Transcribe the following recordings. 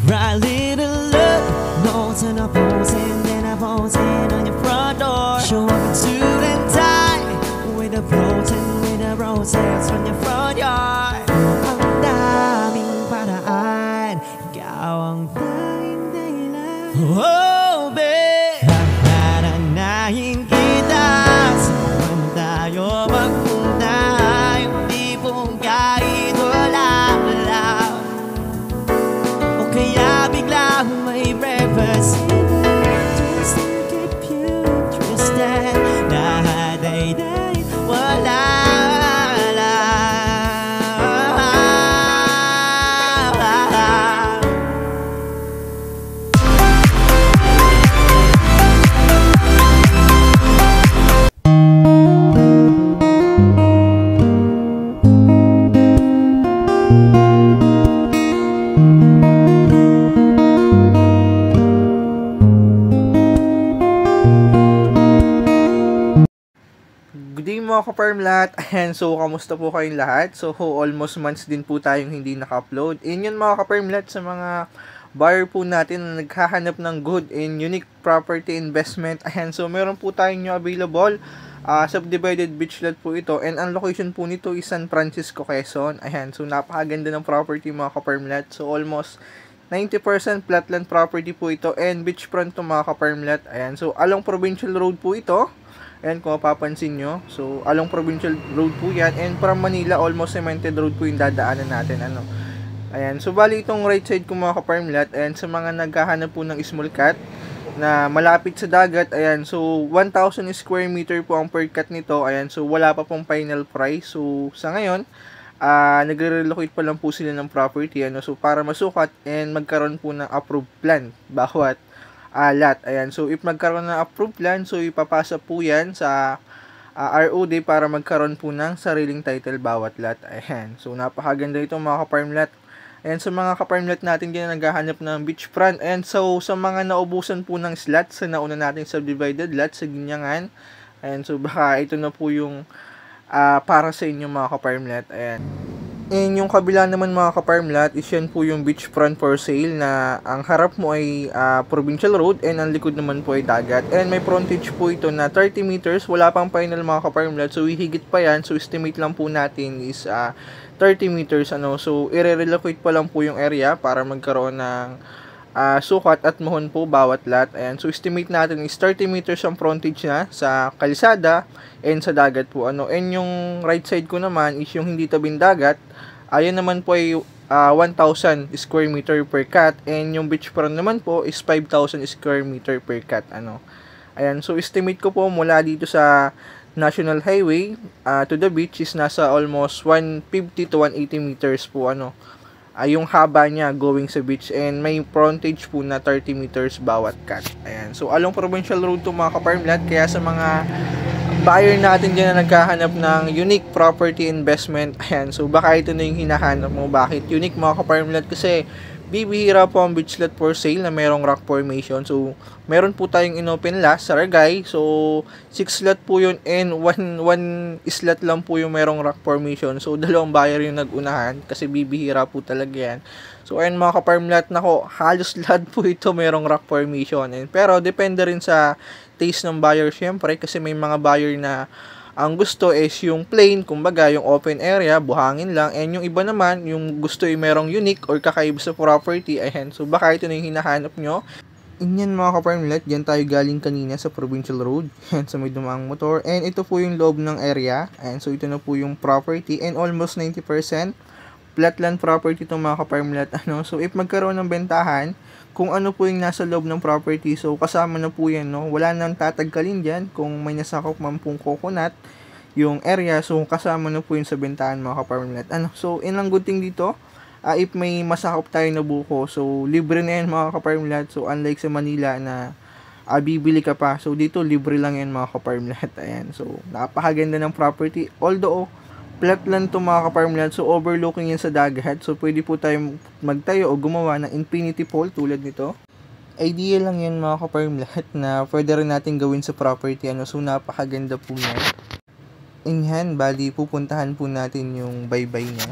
Right, little love, notes and a posing, then a posing on your front door. Show up in suit and tie, with a protein, with a roses from your front yard. Ang daming paraan, ikaw ang tanging dahilan. Oh, babe, nagnananahin kita, saan tayo magpunta? Yung tipong kahit wala lang, o kaya biglang may breakfast, just to keep you interested. Lahat ay dahil wala lang. Good day mga ka-farm lahat. Ayan, so kamusta po kayong lahat? So almost months din po tayong hindi naka-upload. And yun mga ka-farm lahat, sa mga buyer po natin na naghahanap ng good and unique property investment. Ayan, so meron po tayong new available. Subdivided beach lot po ito. And ang location po nito is San Francisco, Quezon. Ayan, so napakaganda ng property mga ka-farm lahat. So almost 90% flatland property po ito and beachfront to mga ka-farm lahat. Ayan, so along provincial road po ito. Ayan, kung mapapansin nyo. So, along provincial road po yan. And from Manila, almost cemented road po yung dadaanan natin. Ano. Ayan. So, bali itong right side ko mga ka-farm lot. Ayan, sa mga naghahanap po ng small cut na malapit sa dagat. Ayan. So, 1,000 square meter po ang per cut nito. Ayan. So, wala pa pong final price. So, sa ngayon, nagre-relocate pa lang po sila ng property. Ano. So, para masukat and magkaroon po ng approved plan bawat lot. Ayan. So, if magkaroon ng approved plan, so ipapasa po yan sa ROD para magkaroon po ng sariling title bawat lot. Ayan. So, napakaganda ito mga ka-farm lot. Ayan, sa mga ka-farm lot natin din naghahanap ng beachfront. And so, sa mga naubusan po ng slots sa nauna natin subdivided lot sa Ginyangan. Ayan. So, baka ito na po yung para sa inyo mga ka-farm lot. Ayan. And yung kabila naman mga ka-farm lot is yan po yung beachfront for sale na ang harap mo ay provincial road and ang likod naman po ay dagat. And may frontage po ito na 30 meters. Wala pang final mga ka-farm lot. So higit pa yan. So estimate lang po natin is 30 meters. Ano. So i-relocate pa lang po yung area para magkaroon ng sukat at mohon po bawat lot. Ayan. So estimate natin is 30 meters ang frontage na sa kalsada and sa dagat po. Ano. And yung right side ko naman is yung hindi tabing dagat. Ayan naman po ay 1,000 square meter per cut. And yung beachfront naman po is 5,000 square meter per cut. Ano. Ayan. So estimate ko po mula dito sa National Highway to the beach is nasa almost 150 to 180 meters po. Ano. Yung haba niya going sa beach. And may frontage po na 30 meters bawat cut. Ayan. So along provincial road to mga ka-farm lot. Kaya sa mga buyer natin dyan na naghahanap ng unique property investment. Ayan, so baka ito na yung hinahanap mo. Bakit unique mga ka-farm lot? Kasi bibihira po ang beach lot for sale na merong rock formation. So meron po tayong inopen lot sa Ragay. So 6 lot po yun and 1 slot lang po yung merong rock formation. So dalawang buyer yung nagunahan kasi bibihira po talaga yan. So ayun mga ka-farm lot, nako, halos lahat po ito merong rock formation. And, pero depende rin sa taste ng buyer syempre kasi may mga buyer na ang gusto is yung plain, kumbaga yung open area, buhangin lang. And yung iba naman, yung gusto ay merong unique or kakaiba sa property. Ayan, so baka ito na yung hinahanap nyo. Inyan mga ka-farm lot, dyan tayo galing kanina sa provincial road. Ayan, sa may dumaang motor. And ito po yung loob ng area. Ayan, so ito na po yung property and almost 90% flatland property itong mga ka-farm lot. Ano? So if magkaroon ng bentahan, kung ano po yung nasa loob ng property, so kasama na po yan, no? Wala nang tatagkalin dyan. Kung may nasakop man pong coconut yung area, so kasama na po yun sa bentahan mga ka-farm lot. Ano? So ilang good thing dito, if may masakop tayo na buko, so libre na yan mga ka-farm lot. So unlike sa Manila na bibili ka pa, so dito libre lang yan mga ka-farm lot. Ayan, so napakaganda ng property. Although flatland to mga ka-farm lot, so overlooking yan sa dagat. So pwede po tayong magtayo o gumawa ng infinity pool tulad nito. Idea lang yan mga ka-farm lot na pwede rin natin gawin sa property. Ano, so napakaganda po yan. Inyan, bali pupuntahan po natin yung baybay niya.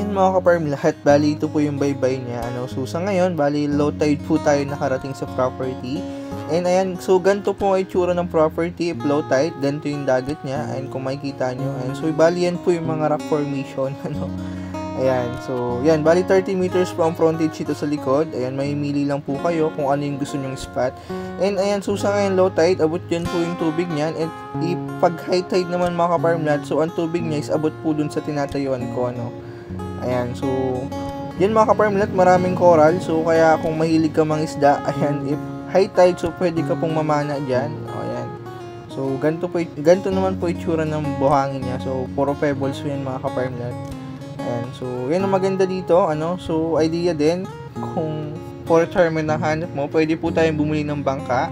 Mga ka-farm lahat, bali ito po yung baybay niya. So sa ngayon, bali low tide po tayo nakarating sa property. And ayan, so ganito po ang itsura ng property if low tide, ganito yung dagat niya. And kung makikita nyo, and so bali yan po yung mga rock formation. Ayan, so yan, bali 30 meters po ang frontage ito sa likod. Ayan, mamimili lang po kayo kung ano yung gusto nyong spot. And ayan, so sa ngayon low tide, abot yan po yung tubig niyan. And pag high tide naman mga ka-farm lahat, so ang tubig niya is abot po dun sa tinatayuan ko, Ayan, so yan mga ka-farm lahat, maraming coral. So kaya kung mahilig ka mang isda, ayan, if high tide, so pwede ka pong mamana dyan. Ayan, so ganito naman po itsura ng buhangin niya. So puro pebbles yan mga ka-farm lahat. Ayan, so yan ang maganda dito, so idea din kung for retirement na hanap mo, pwede po tayong bumili ng bangka.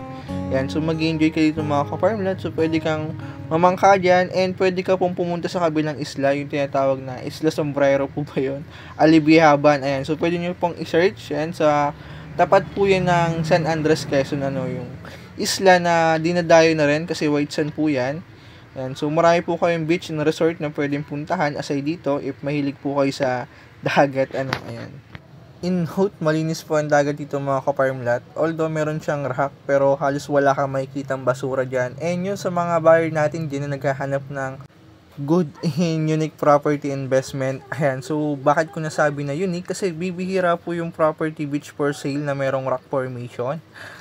Ayan, so mag-enjoy ka dito mga ka-farm lahat. So pwede kang mamangka dyan, and pwede ka pong pumunta sa kabilang isla, yung tinatawag na Isla Sombrero po ba yun? Alibihaban, ayan. So pwede nyo pong i-search, yan, sa tapat po yan ng San Andres, Quezon, yung isla na dinadayo na rin, kasi white sand po yan. Ayan, so marami po kayong beach na resort na pwedeng puntahan, aside dito, if mahilig po kayo sa dagat, ayan. In note, malinis po ang dagat dito mga ka-farm lot. Although meron siyang rock, pero halos wala kang makikitang basura dyan. And yun sa mga buyer natin dyan na naghahanap ng good and unique property investment. Ayan, so bakit ko nasabi na unique? Kasi bibihira po yung property beach for sale na merong rock formation.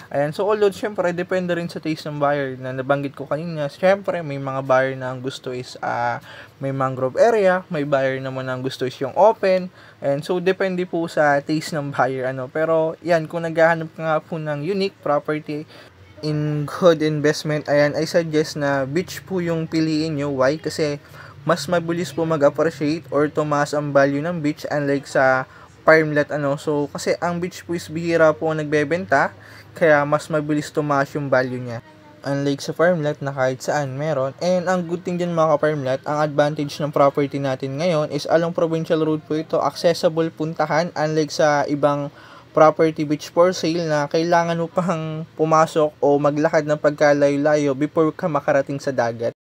Ayan, so although syempre depende rin sa taste ng buyer na nabanggit ko kanina. Syempre may mga buyer na ang gusto is may mangrove area, may buyer naman na ang gusto is yung open. And so depende po sa taste ng buyer Pero yan, kung naghahanap ka nga po ng unique property in good investment, ayan, I suggest na beach po yung piliin nyo. Why? Kasi mas mabilis po mag-appreciate or tumaas ang value ng beach unlike sa farmlet So kasi ang beach po is bihira po ang nagbebenta, kaya mas mabilis tumaas yung value niya. Unlike sa farmlet na kahit saan meron. And ang good thing dyan mga ka-farmlet, ang advantage ng property natin ngayon is along provincial road po ito, accessible puntahan, unlike sa ibang property beach for sale na kailangan mo pang pumasok o maglakad ng pagkalayo-layo before ka makarating sa dagat.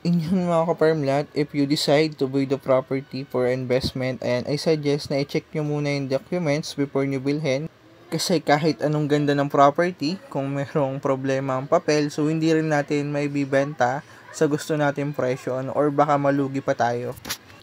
Inyon mga ka-farmlet, if you decide to buy the property for investment, and I suggest na i-check nyo muna yung documents before nyo bilhin. Kasi kahit anong ganda ng property, kung merong problema ang papel, so hindi rin natin may bibenta sa gusto natin presyo or baka malugi pa tayo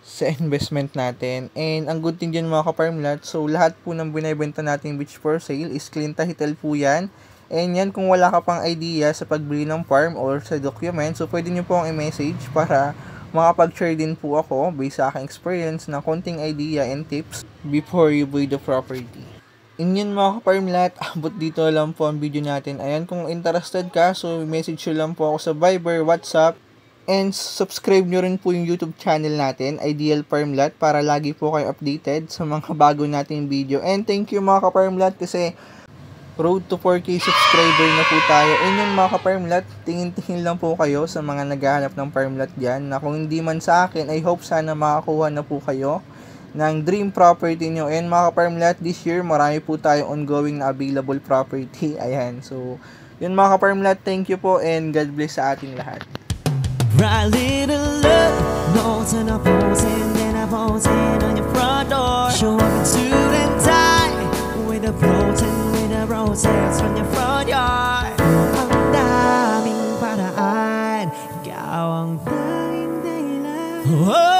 sa investment natin. And ang good thing dyan mga ka-farmlet, so lahat po ng binibenta natin beach for sale is clean title po yan. And yan, kung wala ka pang idea sa pagbili ng farm or sa document, so pwede nyo po akong i-message para makapag-share din po ako based sa aking experience na konting idea and tips before you buy the property. Inyan mga ka-farmlet, abot dito lang po ang video natin. Ayan, kung interested ka, so message nyo lang po ako sa Viber, WhatsApp, and subscribe nyo rin po yung YouTube channel natin, Ideal Farmlet, para lagi po kayo updated sa mga bago nating video. And thank you mga ka-farmlet kasi road to 4K subscriber na po tayo. Inyan mga ka-farmlet, tingin-tingin lang po kayo sa mga naghahanap ng farmlet dyan, na kung hindi man sa akin, I hope sana makakuha na po kayo ng dream property nyo. And mga ka-farmlet, this year marami po tayo ongoing na available property. Ayan, so yun mga ka-farmlet, thank you po and God bless sa ating lahat. Right little love, notes and a posing, then a posing on your front door. Show up in suit and tie, with a protein, with a roses from your front yard. Ang daming paraan, ikaw ang tanging dahilan.